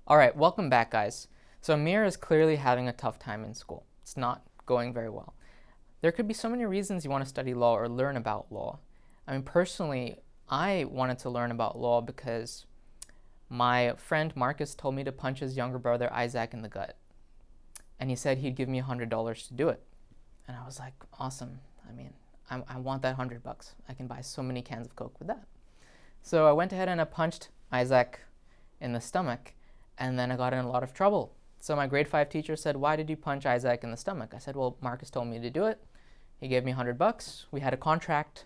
All right, welcome back, guys. So Amir is clearly having a tough time in school. It's not going very well. There could be so many reasons you want to study law or learn about law. I mean, personally, I wanted to learn about law because my friend Marcus told me to punch his younger brother Isaac in the gut. And he said he'd give me $100 to do it. And I was like, awesome. I mean, I want that $100. I can buy so many cans of Coke with that. So I went ahead and I punched Isaac in the stomach, and then I got in a lot of trouble. So my grade 5 teacher said, why did you punch Isaac in the stomach? I said, well, Marcus told me to do it. He gave me $100. We had a contract,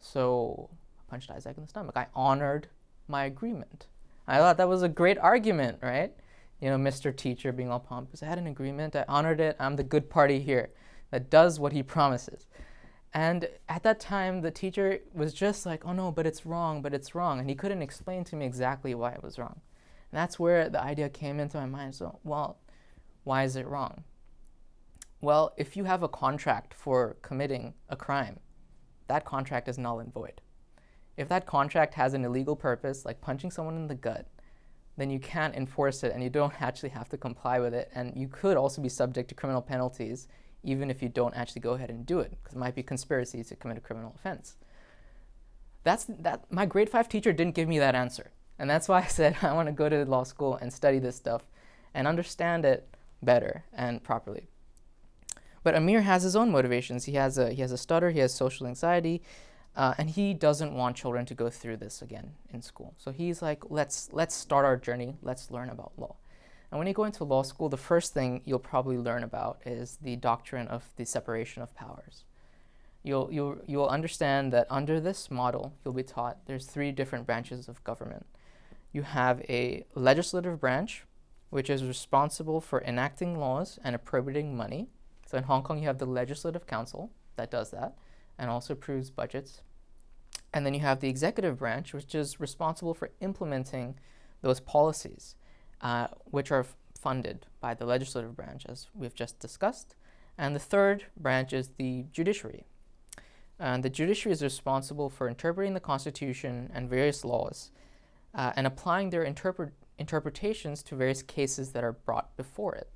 so I punched Isaac in the stomach. I honored my agreement. I thought that was a great argument, right? You know, Mr. Teacher being all pompous. I had an agreement. I honored it. I'm the good party here that does what he promises. And at that time, the teacher was just like, oh no, but it's wrong, but it's wrong. And he couldn't explain to me exactly why it was wrong. And that's where the idea came into my mind. So, well, why is it wrong? Well, if you have a contract for committing a crime, that contract is null and void. If that contract has an illegal purpose, like punching someone in the gut, then you can't enforce it and you don't actually have to comply with it. And you could also be subject to criminal penalties even if you don't actually go ahead and do it, because it might be conspiracy to commit a criminal offense. My grade 5 teacher didn't give me that answer. And that's why I said I want to go to law school and study this stuff and understand it better and properly. But Amir has his own motivations. He has a stutter, he has social anxiety, and he doesn't want children to go through this again in school. So he's like, let's start our journey, let's learn about law. And when you go into law school, the first thing you'll probably learn about is the doctrine of the separation of powers. You'll understand that under this model, you'll be taught there's 3 different branches of government. You have a legislative branch, which is responsible for enacting laws and appropriating money. So in Hong Kong, you have the Legislative Council that does that and also approves budgets. And then you have the executive branch, which is responsible for implementing those policies, which are funded by the legislative branch, as we've just discussed. And the third branch is the judiciary. And the judiciary is responsible for interpreting the Constitution and various laws and applying their interpretations to various cases that are brought before it.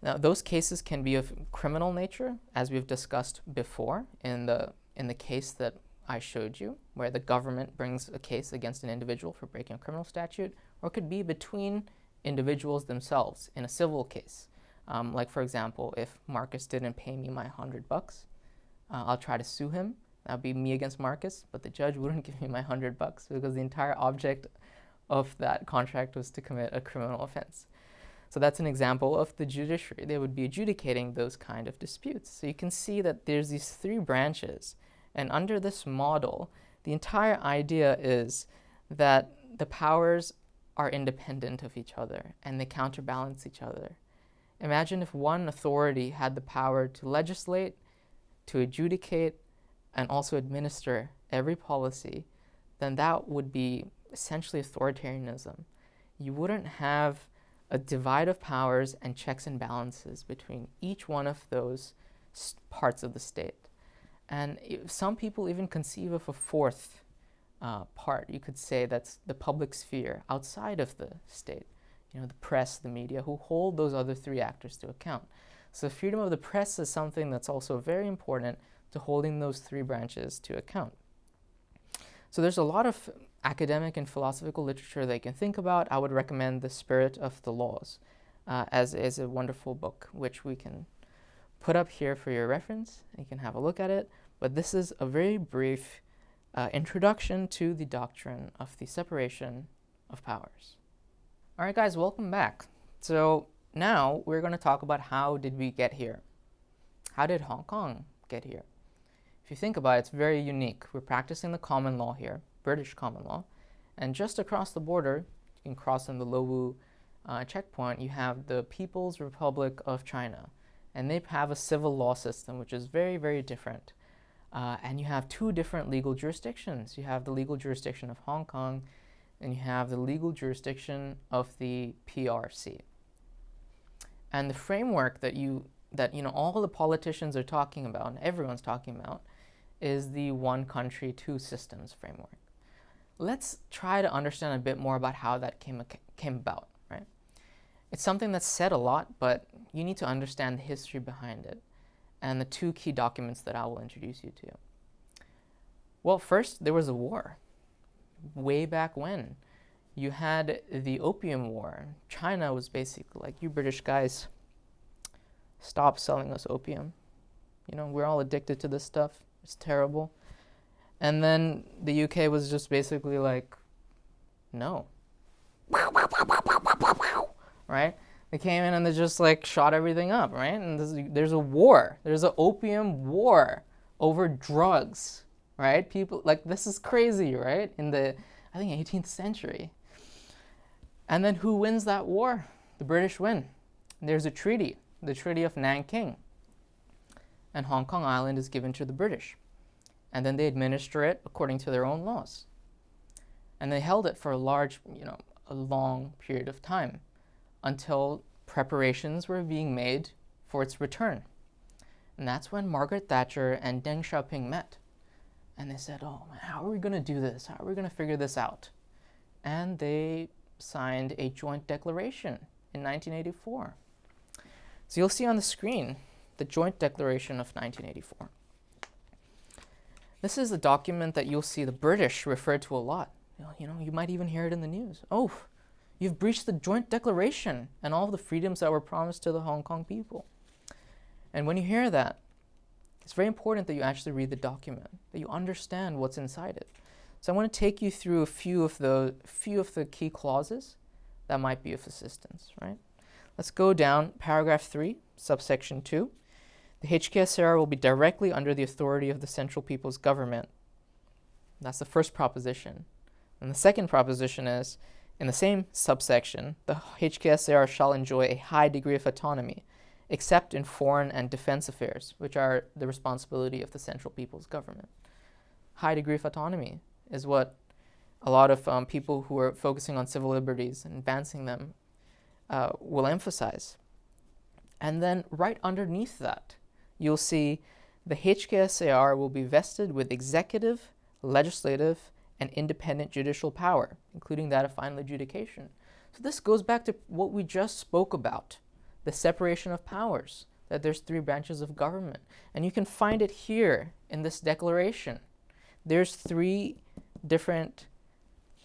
Now, those cases can be of criminal nature, as we've discussed before in the case that I showed you, where the government brings a case against an individual for breaking a criminal statute, or it could be between individuals themselves in a civil case. Like, for example, if Marcus didn't pay me my $100, I'll try to sue him. That would be me against Marcus, but the judge wouldn't give me my $100 because the entire object of that contract was to commit a criminal offense. So that's an example of the judiciary. They would be adjudicating those kind of disputes. So you can see that there's these 3 branches, and under this model, the entire idea is that the powers are independent of each other and they counterbalance each other. Imagine if one authority had the power to legislate, to adjudicate, and also administer every policy, then that would be essentially authoritarianism. You wouldn't have a divide of powers and checks and balances between each one of those parts of the state. And some people even conceive of a fourth part. You could say that's the public sphere outside of the state. You know, the press, the media, who hold those other 3 actors to account. So freedom of the press is something that's also very important to holding those 3 branches to account. So there's a lot of academic and philosophical literature that you can think about. I would recommend The Spirit of the Laws as is a wonderful book, which we can put up here for your reference. You can have a look at it. But this is a very brief introduction to the doctrine of the separation of powers. All right, guys, welcome back. So now we're going to talk about how did we get here? How did Hong Kong get here? If you think about it, it's very unique. We're practicing the common law here, British common law. And just across the border, you can cross in the Lowu checkpoint, you have the People's Republic of China. And they have a civil law system, which is very, very different. And you have 2 different legal jurisdictions. You have the legal jurisdiction of Hong Kong, and you have the legal jurisdiction of the PRC. And the framework that all the politicians are talking about, and everyone's talking about, is the 1 country, 2 systems framework. Let's try to understand a bit more about how that came about. It's something that's said a lot, but you need to understand the history behind it and the two key documents that I will introduce you to. Well, first, there was a war. Way back when. You had the Opium War. China was basically like, you British guys, stop selling us opium. You know, we're all addicted to this stuff. It's terrible. And then the UK was just basically like, no. Right? They came in and they just like shot everything up, right? And there's a war. There's an opium war over drugs, right? People, like, this is crazy, right? In the, I think, 18th century. And then who wins that war? The British win. There's a treaty, the Treaty of Nanking. And Hong Kong Island is given to the British. And then they administer it according to their own laws. And they held it for a long period of time until preparations were being made for its return. And that's when Margaret Thatcher and Deng Xiaoping met. And they said, oh, man, how are we going to do this? How are we going to figure this out? And they signed a joint declaration in 1984. So you'll see on the screen the Joint Declaration of 1984. This is a document that you'll see the British refer to a lot. You might even hear it in the news. Oh, you've breached the Joint Declaration and all of the freedoms that were promised to the Hong Kong people. And when you hear that, it's very important that you actually read the document, that you understand what's inside it. So I want to take you through a few of the key clauses that might be of assistance, right? Let's go down paragraph 3, subsection 2. The HKSAR will be directly under the authority of the Central People's Government. That's the first proposition. And the second proposition is, in the same subsection, the HKSAR shall enjoy a high degree of autonomy, except in foreign and defense affairs, which are the responsibility of the Central People's Government. High degree of autonomy is what a lot of people who are focusing on civil liberties and advancing them will emphasize. And then right underneath that, you'll see the HKSAR will be vested with executive, legislative, and independent judicial power, including that of final adjudication. So this goes back to what we just spoke about, the separation of powers, that there's 3 branches of government. And you can find it here in this declaration. There's 3 different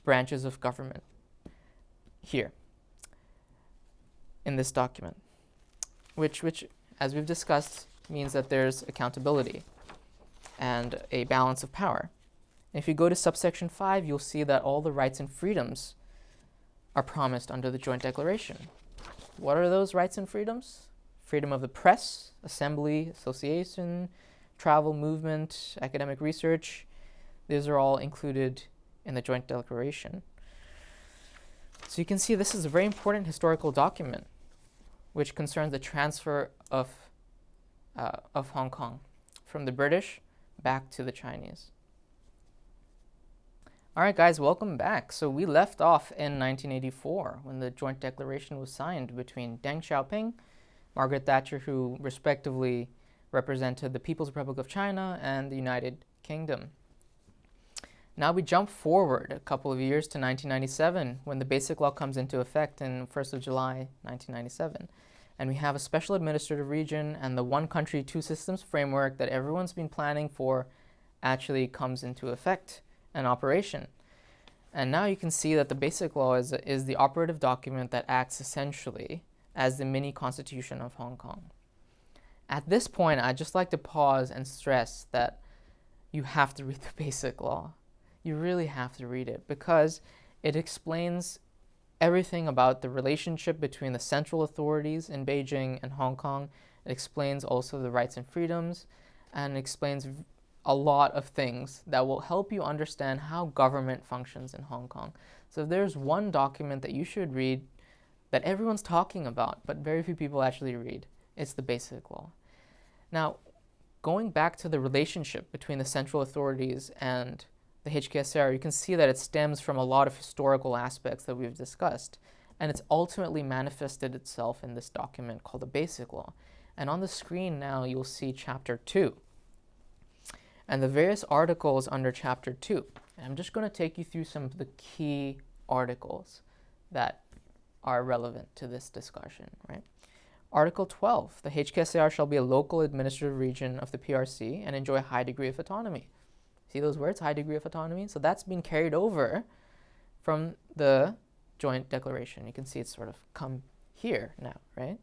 branches of government here in this document, which as we've discussed, means that there's accountability and a balance of power. And if you go to subsection 5, you'll see that all the rights and freedoms are promised under the Joint Declaration. What are those rights and freedoms? Freedom of the press, assembly, association, travel, movement, academic research. These are all included in the Joint Declaration. So you can see this is a very important historical document which concerns the transfer of Hong Kong from the British back to the Chinese. All right, guys, welcome back. So we left off in 1984 when the Joint Declaration was signed between Deng Xiaoping, Margaret Thatcher, who respectively represented the People's Republic of China and the United Kingdom. Now we jump forward a couple of years to 1997 when the Basic Law comes into effect in 1st of July 1997. And we have a special administrative region, and the one country, two systems framework that everyone's been planning for actually comes into effect and operation. And now you can see that the Basic Law is the operative document that acts essentially as the mini constitution of Hong Kong. At this point, I'd just like to pause and stress that you have to read the Basic Law. You really have to read it because it explains everything about the relationship between the central authorities in Beijing and Hong Kong. It explains also the rights and freedoms, and it explains a lot of things that will help you understand how government functions in Hong Kong. So if there's one document that you should read that everyone's talking about, but very few people actually read, it's the Basic Law. Now, going back to the relationship between the central authorities and the HKSAR, you can see that it stems from a lot of historical aspects that we've discussed, and it's ultimately manifested itself in this document called the Basic Law. And on the screen now, you'll see Chapter 2 and the various articles under Chapter 2. And I'm just going to take you through some of the key articles that are relevant to this discussion, right? Article 12, the HKSAR shall be a local administrative region of the PRC and enjoy a high degree of autonomy. See those words, high degree of autonomy? So that's been carried over from the joint declaration. You can see it's sort of come here now, right?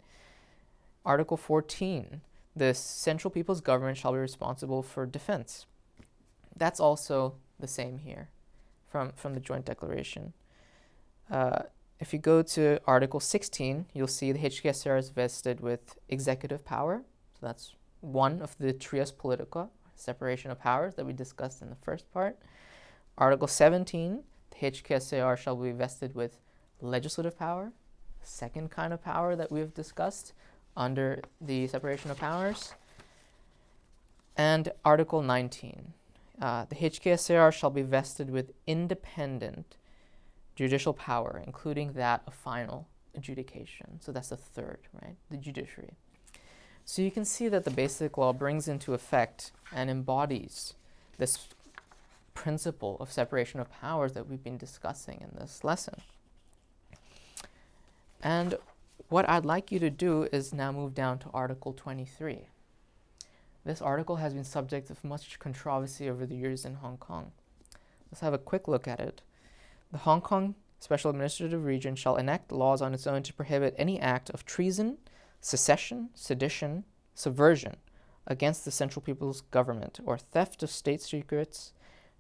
Article 14, the Central People's Government shall be responsible for defense. That's also the same here from the joint declaration. If you go to Article 16, you'll see the HKSAR is vested with executive power. So that's one of the trias politica, separation of powers that we discussed in the first part. Article 17, the HKSAR shall be vested with legislative power, second kind of power that we've discussed under the separation of powers. And Article 19, the HKSAR shall be vested with independent judicial power, including that of final adjudication. So that's the third, right? The judiciary. So you can see that the Basic Law brings into effect and embodies this principle of separation of powers that we've been discussing in this lesson. And what I'd like you to do is now move down to Article 23. This article has been subject of much controversy over the years in Hong Kong. Let's have a quick look at it. The Hong Kong Special Administrative Region shall enact laws on its own to prohibit any act of treason, secession, sedition, subversion against the Central People's Government, or theft of state secrets,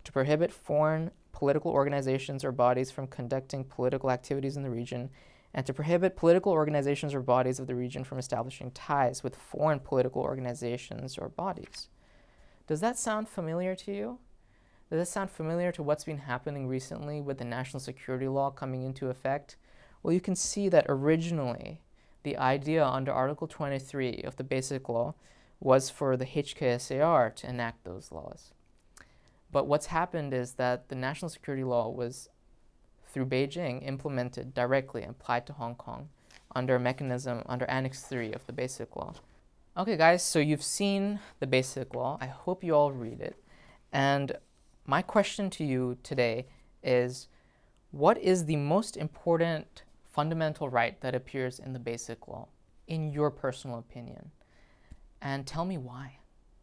to prohibit foreign political organizations or bodies from conducting political activities in the region, and to prohibit political organizations or bodies of the region from establishing ties with foreign political organizations or bodies. Does that sound familiar to you? Does that sound familiar to what's been happening recently with the national security law coming into effect? Well, you can see that originally the idea under Article 23 of the Basic Law was for the HKSAR to enact those laws. But what's happened is that the national security law was, through Beijing, implemented directly and applied to Hong Kong under a mechanism under Annex 3 of the Basic Law. Okay, guys, so you've seen the Basic Law. I hope you all read it. And my question to you today is, what is the most important fundamental right that appears in the Basic Law, in your personal opinion? And tell me why.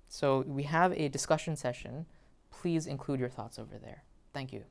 So we have a discussion session. Please include your thoughts over there. Thank you.